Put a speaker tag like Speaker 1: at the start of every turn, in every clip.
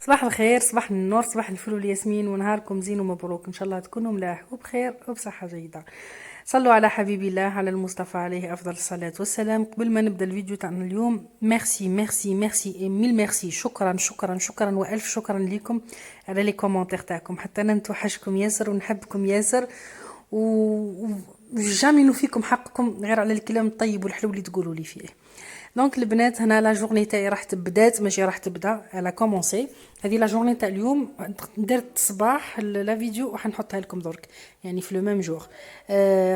Speaker 1: صباح الخير، صباح النور، صباح الفل والياسمين، ونهاركم زين ومبروك. ان شاء الله تكونوا ملاح وبخير وبصحة جيدة. صلوا على حبيب الله، على المصطفى عليه افضل الصلاة والسلام. قبل ما نبدا الفيديو تاعنا اليوم، ميرسي ميرسي ميرسي اي ميل ميرسي، شكرا شكرا شكرا والف شكرا لكم على لي كومونتير تاعكم. حتى انا نتوحشكم ياسر ونحبكم ياسر و جامي نوفيكم حقكم غير على الكلام الطيب والحلو اللي تقولوا لي فيه. دونك البنات، هنا لا جورني تاعي راح بدات، ماشي راح تبدا، على كومونسي. هذه لا جورني تاع اليوم، درت صباح لا فيديو وحنحطها لكم درك، يعني في لو ميم جور.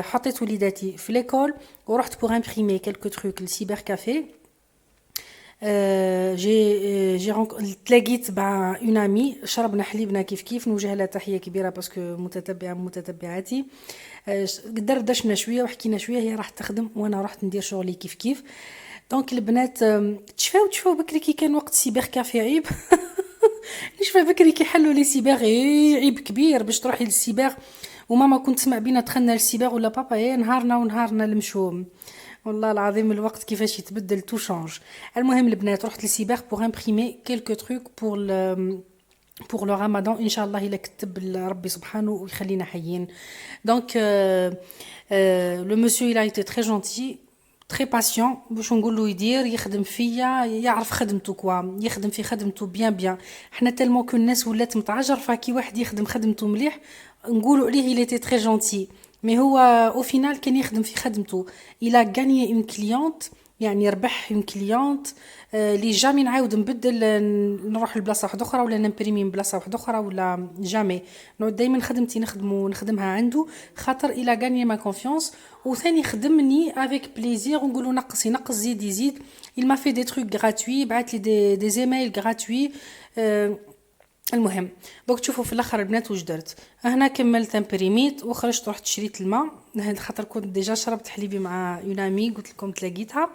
Speaker 1: حطيت وليداتي في ليكول ورحت بوغ امبريمي كلكو تروك للسيبر كافي. تلاقيت مع اون امي، شربنا حليبنا كيف كيف، نوجه لها تحيه كبيره باسكو متتبعه من متتبعاتي. دردشنا شويه وحكينا شويه، هي راح تخدم وانا رحت ندير شغلي كيف كيف. دونك البنات، تشفاو بكري كي كان وقت سيبر كافي عيب. نشفى بكري كي حلوا لي سيبر، عيب كبير باش تروحي للسيبر. وماما كنت تسمع بينا دخلنا للسيبر ولا بابا، نهارنا ونهارنا المشوم. والله العظيم الوقت كيفاش يتبدل، تو شانج. المهم البنات، رحت للسيبر بوغ امبريمي كيلكو تروك بور لو رمضان، ان شاء الله الا كتب ربي سبحانه ويخلينا حيين. دونك لو مسيو il a été très gentil, تري باسيون، باش نقولوا يدير يخدم فيا، يعرف خدمته كوا، يخدم في خدمته بيان بيان. حنا تالمون كو الناس ولات متعجرفه، كي واحد يخدم خدمته مليح نقولوا عليه il était très gentil. مي هو او فينال كان يخدم في خدمته، il a gagné une cliente، يعني ربح اون كليونت. لي جامي نعاود نبدل، نروح لبلاصه واحده اخرى ولا نمبريمي من بلاصه واحده اخرى ولا جامي. نعود دائما خدمتي نخدمها عنده، خاطر الى غاني ما كونفيونس. وثاني خدمني افيك بليزير، ونقولوا نقص ينقص زيد يزيد. il m'a fait des trucs gratuits، بعث لي دي زيميل gratuits. المهم، دوك تشوفوا في الاخر البنات واش درت. هنا كملت امبريميت وخرجت، رحت شريت الماء، خاطر كنت ديجا شربت حليبي مع اون امي قلت لكم تلاقيتها.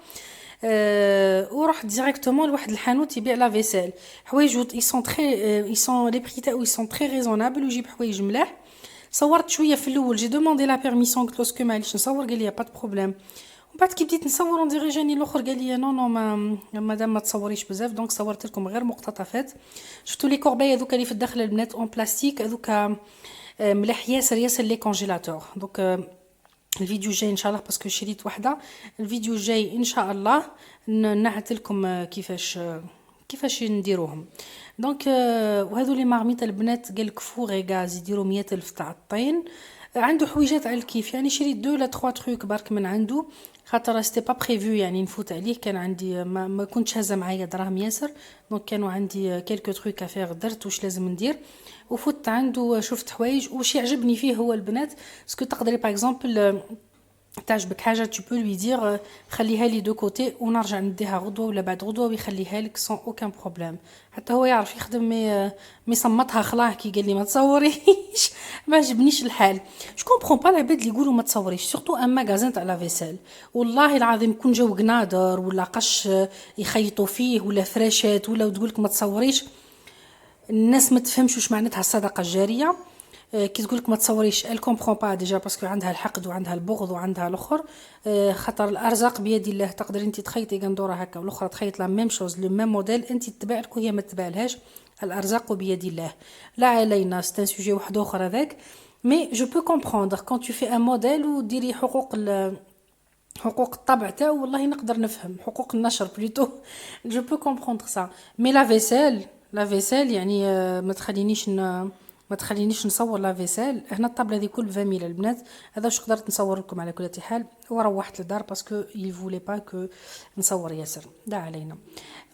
Speaker 1: ورحت ديريكتومون لواحد الحانوت يبيع لا فيسيل، حوايج اي سون تري، اي سون لي بري تاعو اي سون تري ريزونابل، ويجيب حوايج ملاح. صورت شويه في الاول، جي دوموندي لا بيرميسيون، قلت له اسكو معليش نصور، قال لي با بروبليم. ومن بعد كي بديت نصور وندير جاني الاخر قال لي نو نو، ما مادام ما تصوريش بزاف. دونك صورت لكم غير مقتطفات. شفتوا لي كورباي هذوك اللي في الداخل البنات اون بلاستيك، هذوك ملاح ياسر ياسر لي كونجيلاتور. دونك الفيديو الجاي ان شاء الله، باسكو شريت وحده، الفيديو الجاي ان شاء الله نعت لكم كيفاش نديروهم. دونك وهذو لي مارميط البنات، قال لك فوغي غاز يديروا 100,000 تاع الطين. عنده حويجات على الكيف، يعني شريت 2 لا 3 تروك برك من عنده، خاطر سيتي با بريفو يعني نفوت عليه. كان عندي ما كنتش هازه معايا دراهم ياسر، دونك كانوا عندي كيلكو تروك افير، درت واش لازم ندير وفوت عنده. شفت حوايج وش يعجبني فيه هو البنات، سكو تقدري باغ اكزومبل تعجبك حاجه تو بو لوي دير خليها لي دو كوتي ونرجع نديها غدوه ولا بعد غدوه، ويخليها لك سون اوكان بروبليم. حتى هو يعرف يخدم، مي صمتها خلاه كي قال لي ما تصوريش. ما عجبنيش الحال. جو كومبرون با العباد اللي يقولوا ما تصوريش، سورتو ان ماغازان تاع لا فيسيل. والله العظيم كون جاو قنادر ولا قش يخيطوا فيه ولا فراشات ولا تقول لك ما تصوريش، الناس ما تفهمش واش معناتها الصدقه الجاريه. كي تقولك ما تصوريش ال كومبرون با ديجا، باسكو عندها الحقد وعندها البغض وعندها الاخر. خاطر الارزاق بيد الله، تقدر انت تخيطي قندوره هكا والاخرى تخيط لا ميم شوز لو ميم موديل، انت تتبع لك وهي ما تتبعلهاش. الارزاق بيد الله، لا علينا. سي ان سوجي واحد اخر هذاك. مي جو بو كومبروندر كون تو في ان موديل وديري حقوق الطبع تاعو، والله نقدر نفهم حقوق النشر بلوتو. جو بو كومبروندر سا. مي لا فيسيل يعني ما تخلينيش نصور لا فيسيل. هنا الطابله هذه كل 20 البنات. هذا واش قدرت نصور لكم على كل حال، وروحت للدار باسكو يفولي با كو نصور ياسر، دا علينا.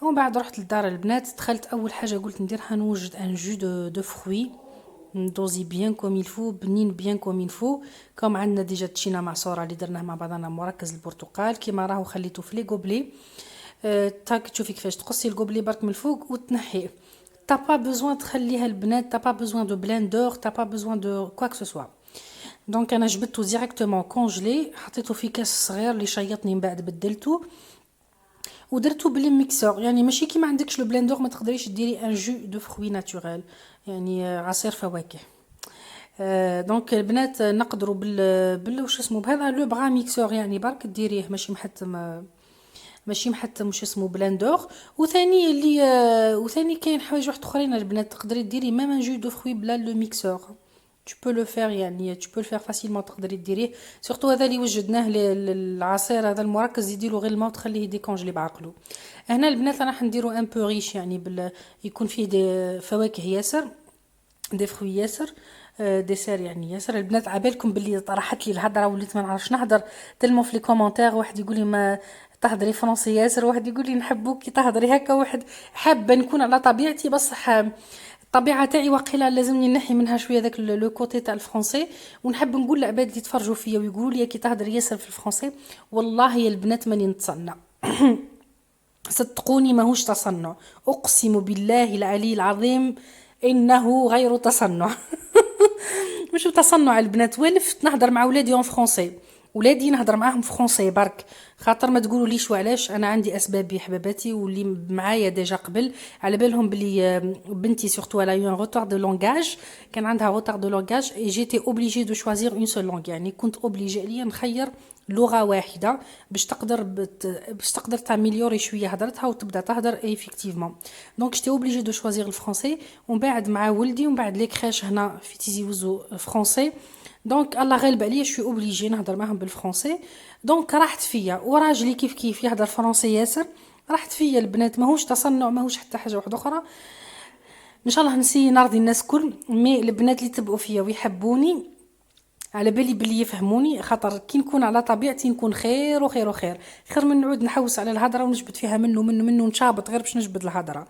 Speaker 1: ومن بعد رحت للدار البنات، دخلت اول حاجه قلت نديرها نوجد ان جو دو فروي ندوزي بيان كوم يلفو، بنين بيان كوم يلفو. كوم عندنا ديجا تشينا معصوره اللي درناه مع بعضنا، مركز البرتقال كيما راهو خليته في لي غوبلي. تاك تشوفي كيفاش تقصي الغوبلي برك من الفوق وتنحيه. t'as pas besoin تخليها البنات، t'as pas besoin de blender, t'as pas besoin de quoi que ce soit. دونك انا جبدته ديريكتومون كونجلي، حطيته في كاس صغير اللي شيطني، من بعد بدلته ودرتو بلي ميكسور. يعني ماشي كيما عندكش لو بلندور ما تقدريش ديري ان جو دو فروي ناتوريل، يعني عصير فواكه. دونك البنات نقدروا واش اسمه بهذا لو بغا ميكسور، يعني برك ديريه ماشي محتم ماشي حتى مش اسمه بلندور. وثاني اللي وثاني كاين حوايج واحد اخرين البنات تقدري ديري ميم ان جو دو فروي بلا لو ميكسور. tu peux le faire يعني tu peux le faire facilement تقدري ديريه سورتو هذا اللي وجدناه العصير هذا المركز يديروا غير الماء وتخليه ديكونجلي بعقله. هنا البنات راح نديرو ان بو ريش يعني يكون فيه دي فواكه ياسر دي فروي ياسر ديسير يعني ياسر. البنات عبالكم باللي طرحت لي الهضره وليت ما نعرفش نهضر تلمو في لي كومونتير. واحد يقول لي ما تهضري فرنسي ياسر، واحد يقول لي نحبوك تهضري هكا، واحد حابه نكون على طبيعتي بصح الطبيعه تاعي واقيلا لازمني نحي منها شويه داك لو كوتي تاع الفرنسي. ونحب نقول لعباد اللي يتفرجوا فيا ويقولوا لي كي تهضري ياسر في الفرنسي والله يا البنات ماني نتصنع صدقوني ماهوش تصنع، اقسم بالله العلي العظيم انه غير تصنع مش تصنع البنات. ولفت نهضر مع ولادي اون فرونسي، ولادي نهضر معاهم فرونسي برك، خاطر ما تقولوا ليش وعلاش انا عندي اسبابي حباباتي واللي معايا ديجا قبل على بالهم بلي بنتي سورتو على يون روتار دو لونغاج، كان عندها روتار دو لونغاج اي جيتي اوبليجي دو شوازير اون سول لونغ، يعني كنت اوبليجي عليا نخير لغه واحده باش تقدر تاميليوري شويه هضرتها وتبدا تهضر ايفيكتيفمون. دونك جيتي اوبليجي دو شوازير الفرونسي. ومن بعد مع ولدي ومن بعد لي كريش هنا في تيزي وزو فرونسي، دونك الله غالب عليا شوي اوبليجي نهضر معاهم بالفرونسي. دونك راحت فيا وراجلي كيف كيف يهضر فرونسي ياسر، راحت فيا البنات ماهوش تصنع ماهوش حتى حاجه واحده اخرى. ان شاء الله نسي نرضي الناس كل مي البنات اللي تبقوا فيا ويحبوني على بالي بلي يفهموني، خاطر كي نكون على طبيعتي نكون خير وخير وخير، خير من نعود نحوس على الهضره ونجبد فيها منه نشابط غير باش نجبد الهضره.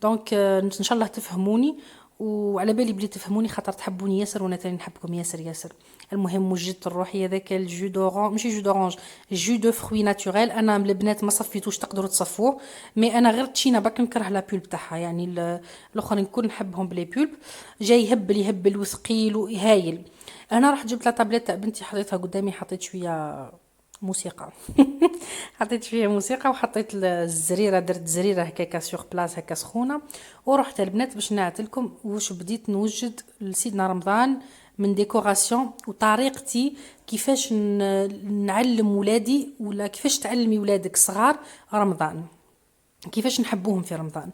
Speaker 1: دونك ان شاء الله تفهموني وعلى بالي بلي تفهموني خاطر تحبوني ياسر وانا تاني نحبكم ياسر ياسر. المهم وجدت الروحي هذاك الجو دورانج ماشي جو دورانج جو دو فروي ناتوريل. انا البنات ما صفيتوش تقدروا تصفوه مي انا غير تشينا باك نكره لا بولب تاعها يعني الاخرين نكون نحبهم بلي بولب جاي يهبل وثقيل وهايل. انا رحت جبت لا تابلت تاع بنتي حطيتها قدامي حطيت شويه موسيقى حطيت فيها موسيقى وحطيت الزريره درت زريره هكاكا سور بلاص هكا سخونه. ورحت البنات باش نعت لكم واش بديت نوجد لسيدنا رمضان من ديكوراسيون وطريقتي كيفاش نعلم ولادي ولا كيفاش تعلمي ولادك صغار رمضان كيفاش نحبوهم في رمضان.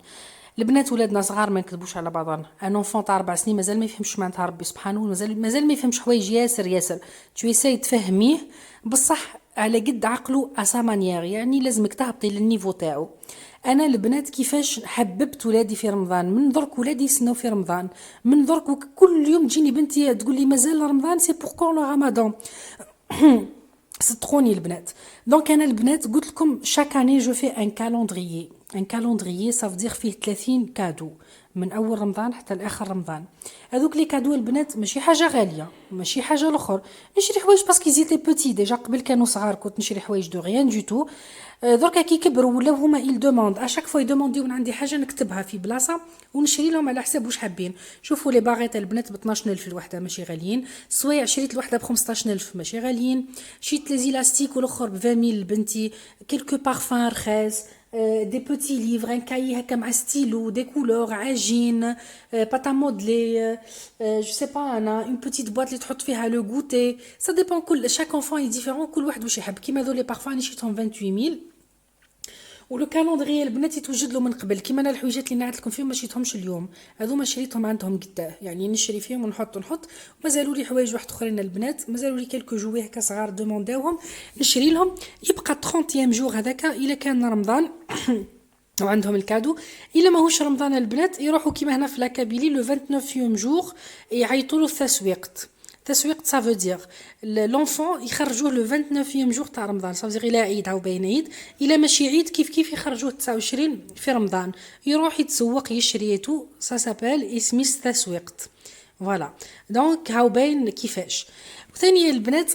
Speaker 1: البنات ولادنا صغار ما نكذبوش على بعضنا، ان اونفون تاع 4 سنين مازال ما يفهمش معناتها ربي سبحانه، مازال ما يفهمش حوايج ياسر تو يساي تفهميه بصح على قد عقله اسا مانيير، يعني لازمك تهبطي للنيفو تاعو. انا البنات كيفاش حببت ولادي في رمضان من درك ولادي يسناو في رمضان من درك كل يوم تجيني بنتي تقول لي مازال رمضان سي بوركو لو رمضان صدقوني البنات. دونك انا البنات قلت لكم شاك اني جو في ان كالندريي. ان كالندريي صافدير فيه 30 كادو من اول رمضان حتى لاخر رمضان. هذوك لي كادو البنات ماشي حاجه غاليه ماشي حاجه الاخر، نشري حوايج باسكو زيتي بوتي ديجا قبل كانوا صغار كنت نشري حوايج دو ريان دو تو. دركا كي كبروا ولاو هما يل دوموند اشاك فوا يدومونديو من عندي حاجه نكتبها في بلاصه ونشري لهم على حساب واش حابين. شوفوا لي باغيت البنات ب 12000 الوحده ماشي غاليين، سوايع شريت الوحده ب 15000 ماشي غاليين، شريت لي زيلاستيك والاخر ب 20000 لبنتي، كيلكو بارفان رخيص، دي بوتي ليفر ان كاي هكا مع ستيلو دي كولور عجين باتا مودلي جو سي با انا اون بوتيت بواط اللي تحط فيها لو غوتي سا ديبون كل شاك انفون ديفيرون كل واحد واش يحب. كيما ذو لي بارفان شريتهم 28000 ولو كالندري البنات يتوجد له من قبل كيما انا الحويجات اللي نعت لكم فيهم ما شريتهمش اليوم هذوما شريتهم عندهم قداه يعني نشري فيهم ونحط مازالوا لي حوايج واحد اخرين البنات مازالوا لي كلكو جوي هكا صغار دومونداوهم نشري لهم يبقى 30 جور هذاك الا كان رمضان وعندهم الكادو. الا ماهوش رمضان البنات يروحوا كيما هنا في لاكابيلي لو 29 جور يعيطوا له التسويقت. تسويق ça veut dire l'enfant يخرجوه لو 29 جور تاع رمضان ça veut dire الى عيد او بين عيد الا ماشي عيد كيف يخرجوه 29 في رمضان يروح يتسوق يشريتو ça s'appelle اسميس تسويقت فوالا. دونك هاو باين كيفاش. وثاني البنات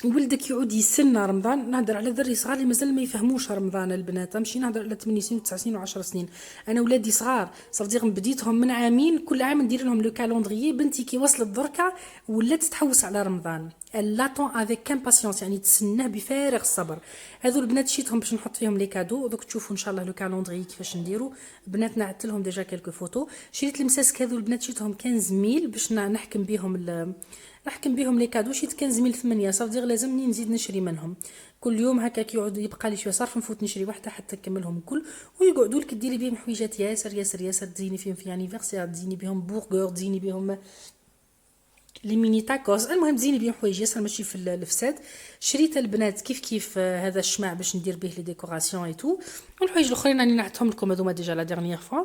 Speaker 1: ولدك يعود يستنى رمضان. نهضر على ذري صغار اللي مازال ما يفهموش رمضان البنات ماشي نهضر على 8 سنين و9 سنين و10 سنين. انا ولادي صغار صافي بديتهم من عامين كل عام ندير لهم لو كالندريي. بنتي كي وصلت دركا ولات تحوس على رمضان لاتون افيك امباسيونس يعني تسناه بفارغ الصبر. هذو البنات شيتهم باش نحط فيهم لي كادو دوك تشوفوا ان شاء الله لو كالندريي كيفاش نديرو. بنات نعت لهم ديجا كلكو فوتو. شريت المساسك هذو البنات شيتهم 15000 باش نحكم بهم راح كنبيهم لي كادو شي تكنز من 8 صافي لازمني نزيد نشري منهم كل يوم هكاك. يقعد يبقى لي شويه صرف نفوت نشري وحده حتى نكملهم الكل. ويقعدوا لك ديري بهم حويجات ياسر ياسر ياسر، تزيني فيهم في انيفرسير، تزيني بهم بورغر، تزيني بهم لي ميني تاكوز، المهم تزيني بهم حوايج ياسر ماشي في الفساد. شريت البنات كيف كيف هذا الشمع باش ندير به لي ديكوراسيون اي تو. والحوايج الاخرين راني نعطيهم لكم هذوما ديجا لا ديرنيير فوا.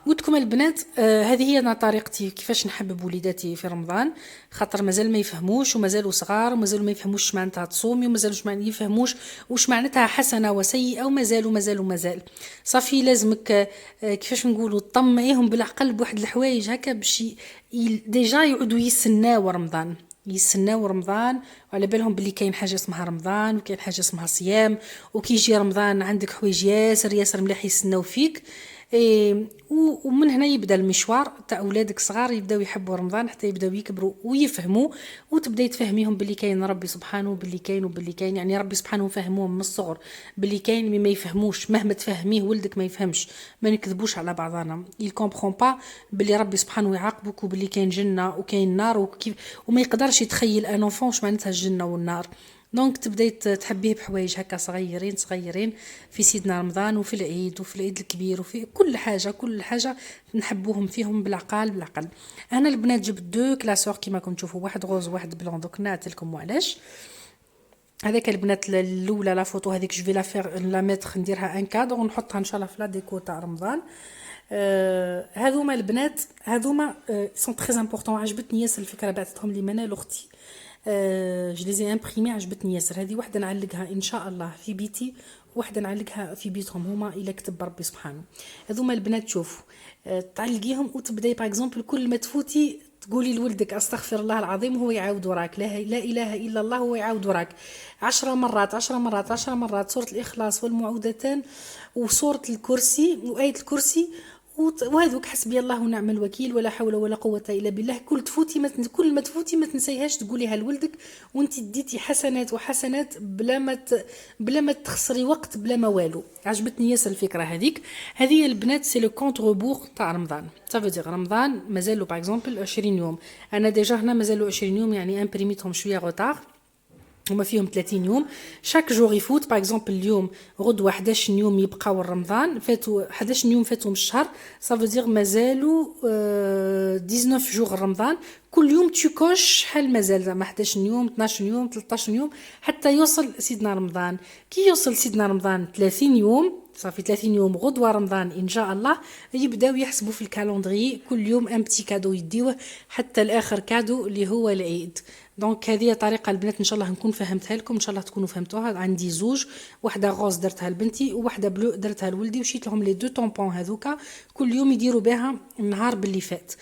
Speaker 1: قلت لكم البنات هذه هي انا طريقتي كيفاش نحبب وليداتي في رمضان، خاطر مازال ما يفهموش ومازالوا صغار ومازالوا ما يفهموش معناتها تصومي ومازالوا ما يفهموش وش معناتها حسنه وسيئه ومازال صافي لازمك كيفاش نقولوا تطمعيهم بالعقل بواحد الحوايج هكا باش ديجا يعودوا يستناو رمضان وعلى بالهم باللي كاين حاجه اسمها رمضان وكاين حاجه اسمها صيام، وكي يجي رمضان عندك حوايج ياسر ياسر مليح يستناو فيك. ومن هنا يبدا المشوار تاع اولادك صغار يبداو يحبوا رمضان حتى يبداو يكبروا ويفهموا، وتبداي تفهميهم باللي كاين ربي سبحانه وباللي كاين يعني ربي سبحانه فهموهم من الصغر باللي كاين ما يفهموش، مهما تفهميه ولدك ما يفهمش. ما نكذبوش على بعضنا، il comprend pas باللي ربي سبحانه يعاقبك وباللي كاين جنه وكاين نار وكيف، وما يقدرش يتخيل ان enfant واش معناتها الجنه والنار. دونك تبداي تحبيه بحوايج هكا صغيرين في سيدنا رمضان وفي العيد وفي العيد الكبير وفي كل حاجه نحبوهم فيهم بالعقل. انا البنات جبت دو كلاسور كيما راكم تشوفوا، واحد غوز وواحد بلون، دوك نعت لكم وعلاش. هذاك البنات الاولى لا فوتو هذيك جو في لا فير لا ميتر نديرها ان كادر ونحطها ان شاء الله في لا ديكو تاع رمضان. هذوما البنات هذوما سون تري امبورطون، عجبتني ياسر الفكره بعثتهم لي منال اختي. جو لي زي امبريمي عجبتني ياسر. هذه وحده نعلقها ان شاء الله في بيتي وحده نعلقها في بيتهم هما الا كتب ربي سبحانه. هذوما البنات شوفوا تعلقيهم وتبداي باغ اكزومبل كل ما تفوتي تقولي لولدك استغفر الله العظيم وهو يعاود وراك، لا اله الا الله هو يعاود وراك 10 مرات سوره الاخلاص والمعوذتان وسوره الكرسي وايه الكرسي وهذوك حسبي الله ونعم الوكيل ولا حول ولا قوه الا بالله. كل ما تفوتي ما تنسيهاش تقوليها لولدك، وانت ديتي حسنات بلا ما تخسري وقت بلا ما والو. عجبتني ياسر الفكره هذيك. هذه البنات سي لو كونت روبور تاع رمضان، صافي رمضان مازالو باغ اكزومبل 20 يوم، انا ديجا هنا مازالو 20 يوم يعني امبريميتهم شويه غوتار، هما فيهم 30 يوم. شاك جور يفوت باغ اكزومبل اليوم غدوه 11 يوم يبقاو رمضان، فاتوا 11 يوم فاتوا من الشهر، صافي دير مازالو 19 جور رمضان. كل يوم تشوكوش شحال مازال زعما 11 يوم 12 يوم 13 يوم حتى يوصل سيدنا رمضان. كي يوصل سيدنا رمضان 30 يوم صافي 30 يوم غدوه رمضان ان شاء الله يبداو يحسبوا في الكالندري كل يوم ان بتي كادو يديوه حتى الاخر كادو اللي هو العيد. دونك هذه طريقه البنات ان شاء الله نكون فهمتها لكم، ان شاء الله تكونوا فهمتوها. عندي زوج، واحده غوز درتها لبنتي وواحده بلو درتها لولدي، وشيت لهم لي دو طومبون هذوكا كل يوم يديروا بها النهار باللي فات.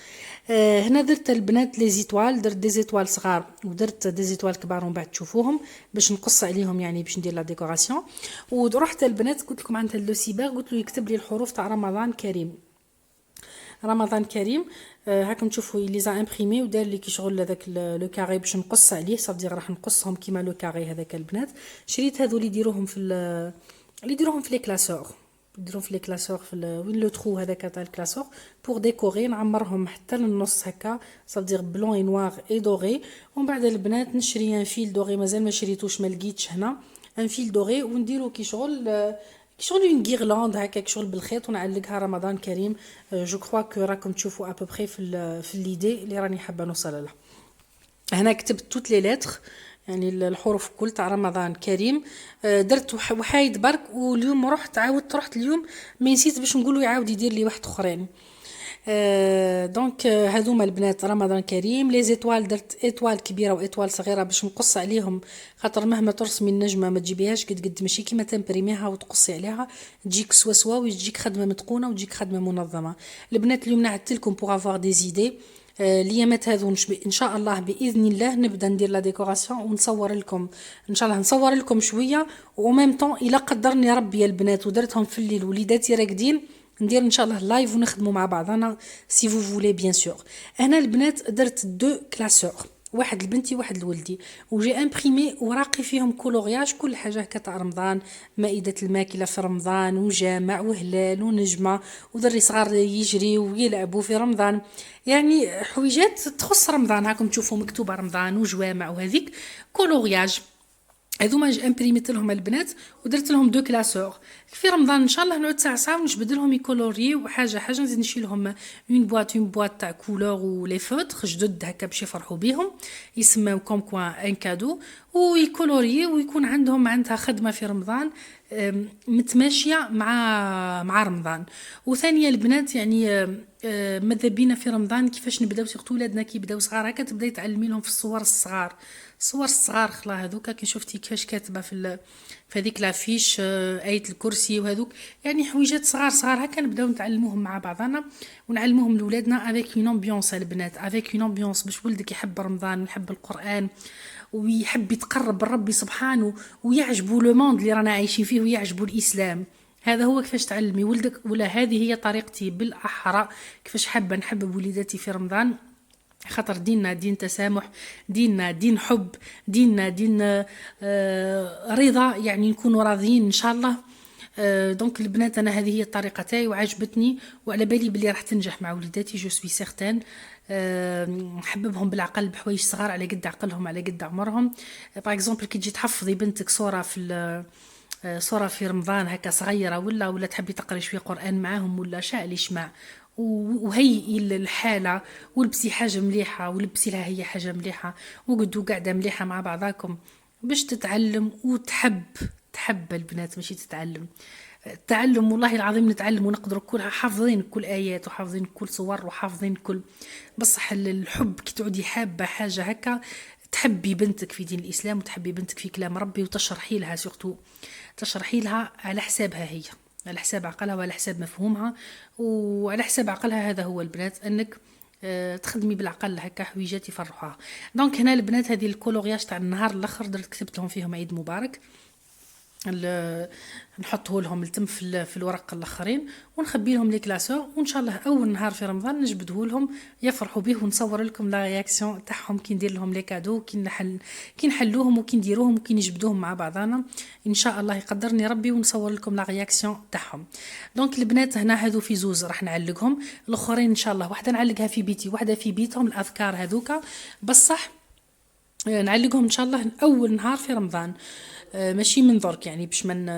Speaker 1: هنا درت البنات لي زيتوال، درت دي زيتوال صغار ودرت دي زيتوال كبار ومن بعد تشوفوهم باش نقص عليهم يعني باش ندير لا ديكوراسيون. ورحت البنات قلت لكم عندها لو سيبر قلت له يكتب لي الحروف تاع رمضان كريم. رمضان كريم هاكم تشوفوا لي زا امبريمي ودار لي كي شغل هذاك لو كاري باش نقص عليه، صافي راح نقصهم كيما لو كاري هذاك البنات. شريت هذو اللي يديروهم في لي كلاسور، يديروا في لي كلاسور في وين لو ترو هذاك تاع الكلاسور بور ديكوري، نعمرهم حتى للنص هكا صافي بلون اي نوار اي دوري. ومن بعد البنات نشري ان فيل دوري مازال ما شريتوش ما لقيتش هنا ان فيل دوري ونديرو كي شغل اون غيرلاند هكاك شغل بالخيط ونعلقها رمضان كريم. جو كخوا كو راكم تشوفوا ابوبري في ليدي اللي راني حابه نوصل لها. هنا كتبت توت لي لتر يعني الحروف كل تاع رمضان كريم. درت وحايد برك، واليوم رحت اليوم ما نسيت باش نقولوا يعاود يدير لي واحد اخرين. دونك هذوما البنات رمضان كريم. لي زيتوال درت ايطوال كبيره وايطوال صغيره باش نقص عليهم، خاطر مهما ترسمي النجمه ما تجيبيهاش قد ماشي كيما تمبريميها وتقصي عليها تجيك سوا وتجيك خدمه متقونه وتجيك خدمه منظمه. البنات اليوم نعدت لكم بوغ افوار دي زيدي. الايامات هذو ان شاء الله باذن الله نبدا ندير لا ديكوراسيون ونصور لكم ان شاء الله نصور لكم شويه، و ميم طون الا قدرني ربي البنات ودرتهم في الليل وليداتي راقدين ندير ان شاء الله لايف ونخدموا مع بعضنا سي فو فولي بيان سور. هنا البنات درت دو كلاسور، واحد لبنتي واحد لولدي، وجي امبريمي وراقي فيهم كولورياج كل حاجه هكا تاع رمضان، مائده الماكله في رمضان وجامع وهلال ونجمه وذري صغار يجري ويلعبوا في رمضان، يعني حويجات تخص رمضان هاكم تشوفوا مكتوبه رمضان وجوامع وهذيك كولورياج. هذوما امبريميت لهم البنات ودرت لهم دو كلاسور. في رمضان ان شاء الله نعود ساعه ساعه ونجبد لهم يكولوري وحاجه حاجه، نزيد نشيل لهم اون بواط تاع كولور ولي فوتر جدد هكا باش يفرحوا بيهم، يسموا كوم كوا ان كادو ويكولوري، ويكون عندها خدمه في رمضان متماشيه مع رمضان. وثانيا البنات يعني ماذا بينا في رمضان كيفاش نبداو سيرتو ولادنا كي يبداو صغار هكا تبداي تعلمي لهم في الصور الصغار، الصور الصغار خلا هذوك كي شفتي كيفاش كاتبه في هذيك لافيش آية الكرسي وهذوك، يعني حويجات صغار صغار هكا نبداو نتعلموهم مع بعضنا ونعلموهم لولادنا افيك اون امبيونس البنات، افيك اون امبيونس باش ولدك يحب رمضان ويحب القران ويحب يتقرب لربي سبحانه ويعجبوا لو موند اللي رانا عايشين فيه ويعجبوا الاسلام. هذا هو كيفاش تعلمي ولدك، ولا هذه هي طريقتي بالاحرى كيفاش حابه نحبب وليداتي في رمضان، خاطر ديننا دين تسامح، ديننا دين حب، ديننا دين رضا، يعني نكونوا راضيين ان شاء الله. دونك البنات انا هذه هي الطريقه تاعي وعجبتني، وعلى بالي بلي راح تنجح مع وليداتي جو سوي سيغتان. نحببهم بالعقل بحوايج صغار على قد عقلهم على قد عمرهم. باغ اكزومبل كي تجي تحفظي بنتك صوره صورة في رمضان هكا صغيرة، ولا تحبي تقري شوية قرآن معاهم ولا شاء يشمع، وهيئي الحالة ولبسي حاجة مليحة ولبسي لها هي حاجة مليحة وقعدوا قاعدة مليحة مع بعضاكم باش تتعلم تحب البنات ماشي تتعلم. التعلم والله العظيم نتعلم ونقدر كلها حافظين كل آيات وحافظين كل صور وحافظين كل، بصح الحب كي تعودي حابة حاجة هكا تحبي بنتك في دين الإسلام وتحبي بنتك في كلام ربي وتشرحي لها سورتو، تشرحي لها على حسابها هي، على حساب عقلها وعلى حساب مفهومها وعلى حساب عقلها. هذا هو البنات انك تخدمي بالعقل هكا حويجات يفرحوها. دونك هنا البنات هذه الكولورياج تاع النهار الاخر درت كتبت لهم فيهم عيد مبارك، نحطه لهم التم في الورق الاخرين ونخبي لهم لي كلاسور، وان شاء الله اول نهار في رمضان نجبده لهم يفرحوا به ونصور لكم لا رياكسيون تاعهم كي ندير لهم لي كادو كي نحلوهم وكي نديروهم وكي نجبدوهم مع بعضنا ان شاء الله يقدرني ربي ونصور لكم لا رياكسيون تاعهم. دونك البنات هنا هذو في زوز راح نعلقهم، الاخرين ان شاء الله واحده نعلقها في بيتي واحده في بيتهم الاذكار هذوك، بصح نعلقهم ان شاء الله اول نهار في رمضان ماشي من درك، يعني باش من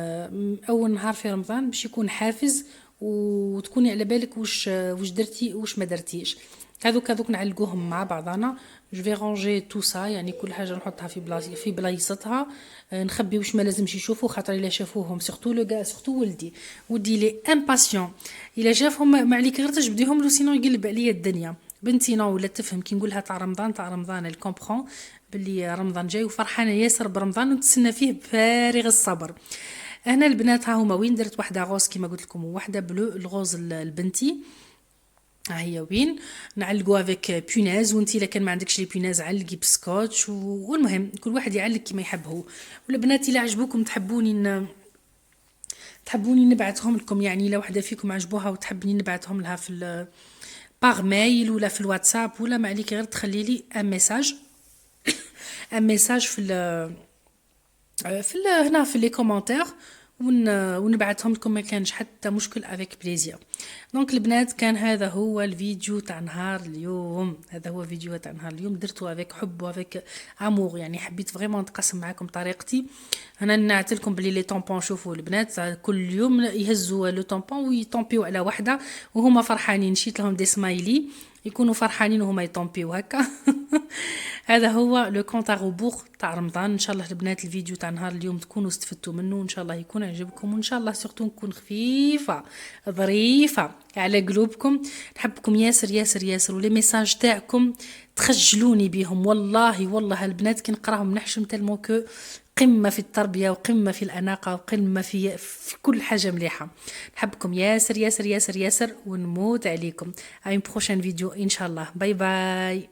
Speaker 1: اول نهار في رمضان باش يكون حافز وتكوني على بالك واش درتي واش ما درتيش. هذوك نعلقوهم مع بعضنا، جو في رونجي تو سا، يعني كل حاجه نحطها في بلايصتها، نخبي واش ما لازمش يشوفوا خاطر الا شافوهم سورتو لو سورتو ولدي لي امباسيون الا شافهم ما عليك غير تجبديهم له سينو يقلب عليا الدنيا. بنتي نو ولا تفهم كي نقولها تاع رمضان الكومبرون باللي رمضان جاي وفرحانه ياسر برمضان وتسنى فيه بفارغ الصبر. هنا البنات ها هما وين درت واحده غوز كيما قلت لكم وواحده بلو، الغوز البنتي ها هي وين نعلقوا افيك بوناز، وانتي الا كان ما عندكش لي بوناز علقي بسكوتش والمهم كل واحد يعلق كيما يحب هو. والبنات الا عجبوكم تحبوني نبعثهم لكم، يعني الا وحده فيكم عجبوها وتحبني نبعثهم لها في باغ مايل ولا في الواتساب ولا ما عليك غير تخلي لي ان ميساج هنا في لي كومونتير ونبعثهم لكم ما كانش حتى مشكل افيك بليزير. دونك البنات كان هذا هو الفيديو تاع نهار اليوم، هذا هو فيديو تاع نهار اليوم درته افيك حب وافيك امور، يعني حبيت فريمون نتقاسم معكم طريقتي. انا نعت لكم بلي لي طومبون شوفوا البنات كل يوم يهزوا لو طومبون ويطومبيو على وحده وهما فرحانين، شيت لهم دي سمايلي يكونوا فرحانين وهما يطومبيو هكا هذا هو لو كونت غوبور تاع رمضان. ان شاء الله البنات الفيديو تاع نهار اليوم تكونوا استفدتوا منه، وان شاء الله يكون عجبكم، وان شاء الله سورتو نكون خفيفه ظريفه على قلوبكم. نحبكم ياسر ياسر ياسر، ولي ميساج تاعكم تخجلوني بهم والله البنات كي نقراهم نحشم تالمو كو قمه في التربيه وقمه في الاناقه وقمه في كل حاجه مليحه. نحبكم ياسر ياسر ياسر ياسر ونموت عليكم. اي بروشين فيديو ان شاء الله. باي باي.